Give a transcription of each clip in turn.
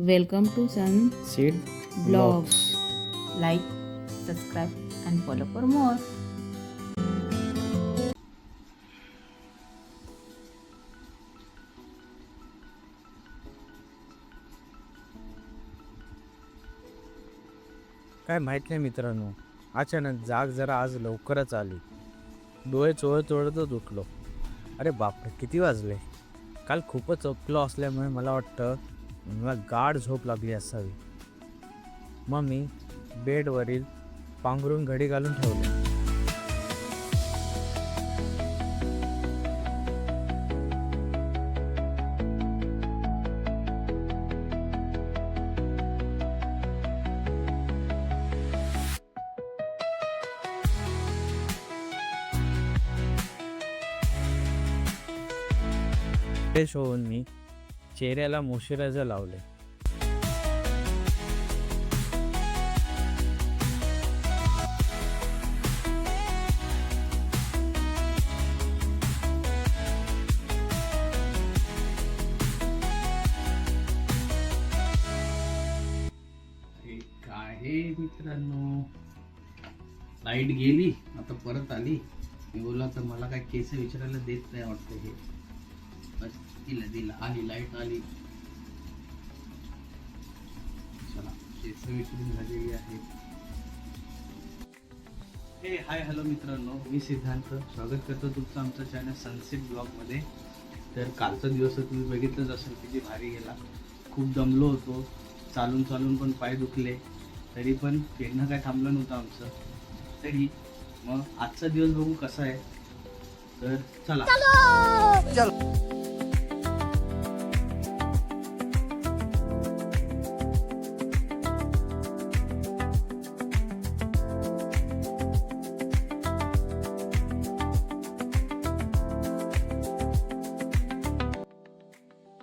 Welcome to Sun Seed Vlogs. Like, subscribe and follow for more. काय माहित नाही मित्रांनो, अचानक जाग जरा आज लवकरच आली. डोळे चोळत चोळतच उठलो. अरे बापरे, किती वाजले. काल खूपच चोपलो असल्यामुळे मला वाटतं मला गाढ झोप लागली असावी. मग मी बेडवरील पांघरून घडी घालून ठेवले. फ्रेश होऊन मी चेहऱ्याला मॉइश्चरायझर लावले. काय हे मित्रांनो, लाईट गेली आता परत आली. मी बोला तर मला काय केस विचारायला देत नाही वाटतं. हे बस दिला आली, लाईट आली. चला, केस विचारून झालेली आहे. हे हाय हॅलो मित्रांनो, मी सिद्धांत स्वागत करतो तुमचं आमचं चॅनल सनसेट ब्लॉगमध्ये. तर कालचा दिवस तुम्ही बघितलंच असेल किती भारी गेला. खूप दमलो होतो, चालून चालून पण पाय दुखले, तरी पण फिरणं काय थांबलं नव्हतं आमचं. तरी मग आजचा दिवस बघू कसा आहे. तर चला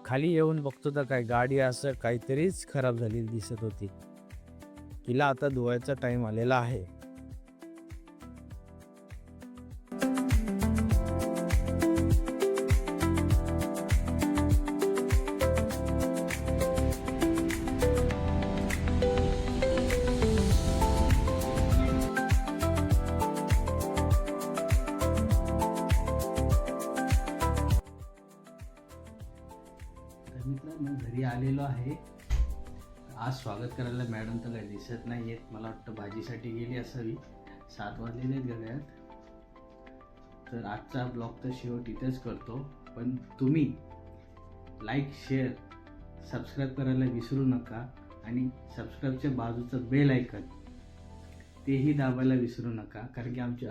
खाली येऊन बघतो तर काय गाडी असं काहीतरीच खराब झालेली दिसत होती. तिला आता धुवायचा टाइम आलेला आहे. तर मित्रांनो, घरी आलेलो आहे. आज स्वागत करायला मॅडम तर काही दिसत नाही आहेत. मला वाटतं भाजीसाठी गेली असावी. 7 वाजलेले आहेत घड्याळात. तर आजचा ब्लॉग तर शेवट इथेच करतो. पण तुम्ही लाईक, शेअर, सबस्क्राईब करायला विसरू नका. आणि सबस्क्राईबच्या बाजूचं बेल आयकन तेही दाबायला विसरू नका, कारण की आमची